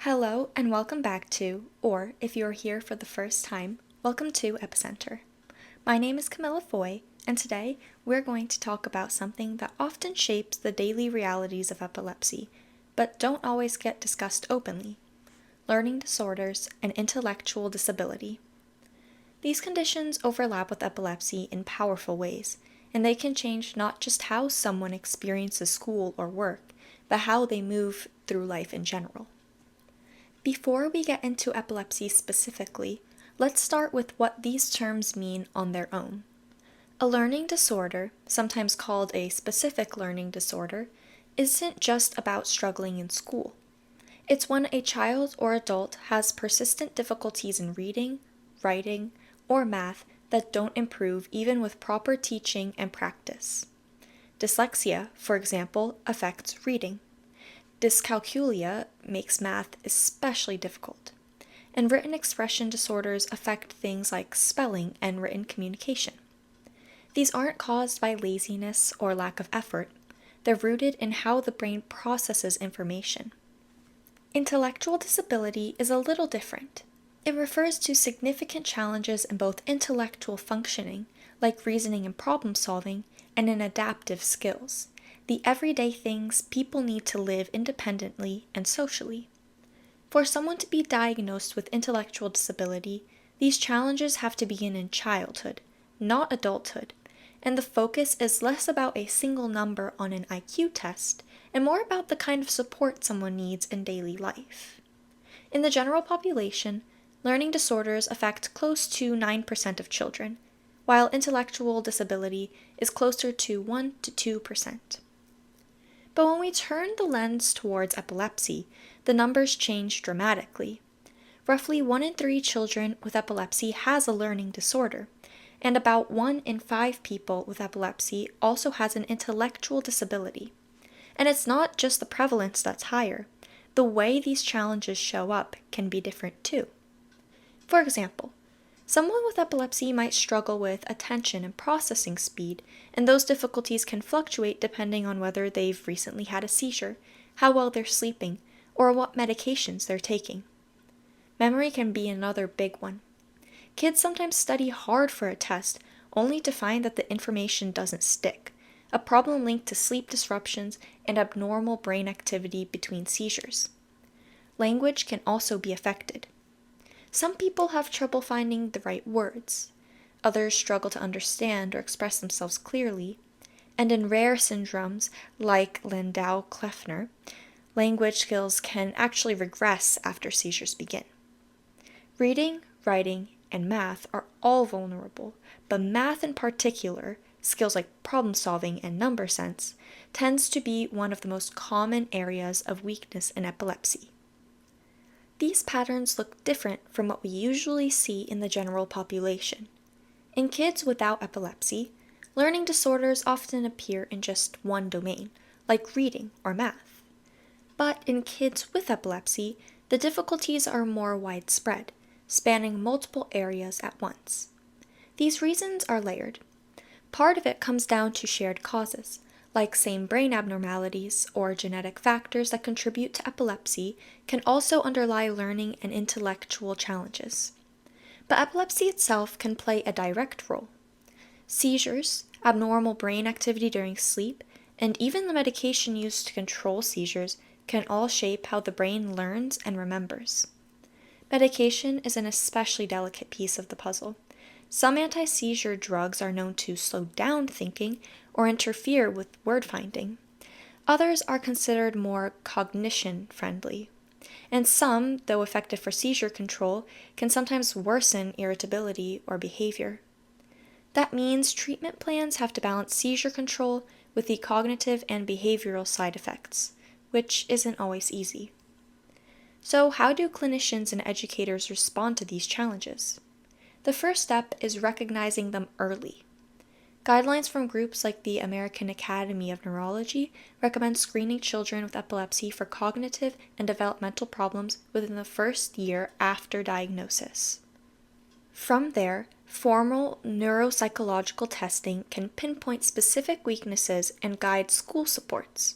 Hello and welcome back to, or if you're here for the first time, welcome to Epi-Center. My name is Camilla Foy, and today we're going to talk about something that often shapes the daily realities of epilepsy, but don't always get discussed openly: learning disorders and intellectual disability. These conditions overlap with epilepsy in powerful ways, and they can change not just how someone experiences school or work, but how they move through life in general. Before we get into epilepsy specifically, let's start with what these terms mean on their own. A learning disorder, sometimes called a specific learning disorder, isn't just about struggling in school. It's when a child or adult has persistent difficulties in reading, writing, or math that don't improve even with proper teaching and practice. Dyslexia, for example, affects reading. Dyscalculia makes math especially difficult, and written expression disorders affect things like spelling and written communication. These aren't caused by laziness or lack of effort, they're rooted in how the brain processes information. Intellectual disability is a little different. It refers to significant challenges in both intellectual functioning, like reasoning and problem solving, and in adaptive skills, the everyday things people need to live independently and socially. For someone to be diagnosed with intellectual disability, these challenges have to begin in childhood, not adulthood, and the focus is less about a single number on an IQ test and more about the kind of support someone needs in daily life. In the general population, learning disorders affect close to 9% of children, while intellectual disability is closer to 1 to 2%. But when we turn the lens towards epilepsy, the numbers change dramatically. Roughly 1 in 3 children with epilepsy has a learning disorder, and about 1 in 5 people with epilepsy also has an intellectual disability. And it's not just the prevalence that's higher. The way these challenges show up can be different too. For example, someone with epilepsy might struggle with attention and processing speed, and those difficulties can fluctuate depending on whether they've recently had a seizure, how well they're sleeping, or what medications they're taking. Memory can be another big one. Kids sometimes study hard for a test, only to find that the information doesn't stick, a problem linked to sleep disruptions and abnormal brain activity between seizures. Language can also be affected. Some people have trouble finding the right words. Others struggle to understand or express themselves clearly. And in rare syndromes, like Landau-Kleffner, language skills can actually regress after seizures begin. Reading, writing, and math are all vulnerable, but math in particular, skills like problem solving and number sense, tends to be one of the most common areas of weakness in epilepsy. These patterns look different from what we usually see in the general population. In kids without epilepsy, learning disorders often appear in just one domain, like reading or math. But in kids with epilepsy, the difficulties are more widespread, spanning multiple areas at once. These reasons are layered. Part of it comes down to shared causes, like same brain abnormalities or genetic factors that contribute to epilepsy can also underlie learning and intellectual challenges. But epilepsy itself can play a direct role. Seizures, abnormal brain activity during sleep, and even the medication used to control seizures can all shape how the brain learns and remembers. Medication is an especially delicate piece of the puzzle. Some anti-seizure drugs are known to slow down thinking or interfere with word finding. Others are considered more cognition-friendly. And some, though effective for seizure control, can sometimes worsen irritability or behavior. That means treatment plans have to balance seizure control with the cognitive and behavioral side effects, which isn't always easy. So how do clinicians and educators respond to these challenges? The first step is recognizing them early. Guidelines from groups like the American Academy of Neurology recommend screening children with epilepsy for cognitive and developmental problems within the first year after diagnosis. From there, formal neuropsychological testing can pinpoint specific weaknesses and guide school supports.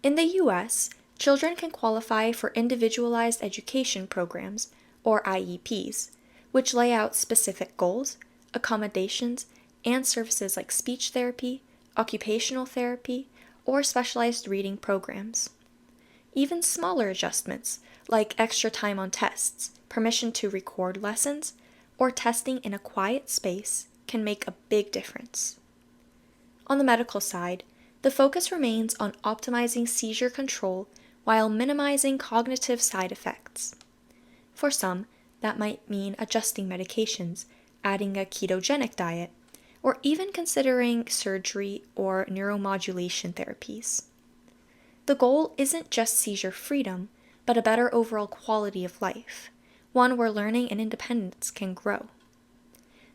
In the US, children can qualify for Individualized Education Programs, or IEPs, which lay out specific goals, accommodations, and services like speech therapy, occupational therapy, or specialized reading programs. Even smaller adjustments, like extra time on tests, permission to record lessons, or testing in a quiet space, can make a big difference. On the medical side, the focus remains on optimizing seizure control while minimizing cognitive side effects. For some, that might mean adjusting medications, adding a ketogenic diet, or even considering surgery or neuromodulation therapies. The goal isn't just seizure freedom, but a better overall quality of life, one where learning and independence can grow.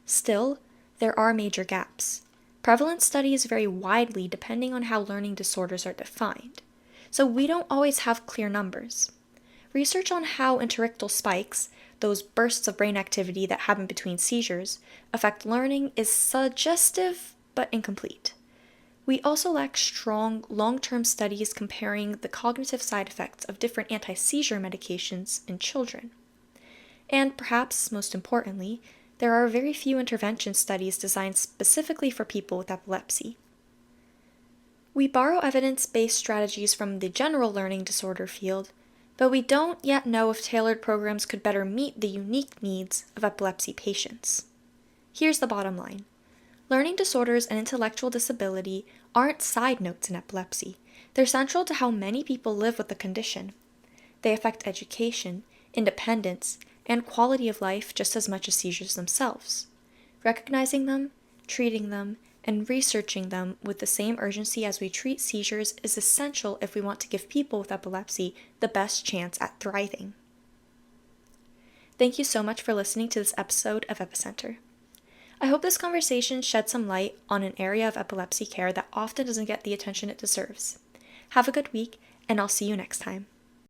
Still, there are major gaps. Prevalence studies vary widely depending on how learning disorders are defined, so we don't always have clear numbers. Research on how interictal spikes, those bursts of brain activity that happen between seizures, affect learning is suggestive but incomplete. We also lack strong, long-term studies comparing the cognitive side effects of different anti-seizure medications in children. And perhaps most importantly, there are very few intervention studies designed specifically for people with epilepsy. We borrow evidence-based strategies from the general learning disorder field, but we don't yet know if tailored programs could better meet the unique needs of epilepsy patients. Here's the bottom line. Learning disorders and intellectual disability aren't side notes in epilepsy. They're central to how many people live with the condition. They affect education, independence, and quality of life just as much as seizures themselves. Recognizing them, treating them, and researching them with the same urgency as we treat seizures is essential if we want to give people with epilepsy the best chance at thriving. Thank you so much for listening to this episode of Epi-Center. I hope this conversation shed some light on an area of epilepsy care that often doesn't get the attention it deserves. Have a good week, and I'll see you next time.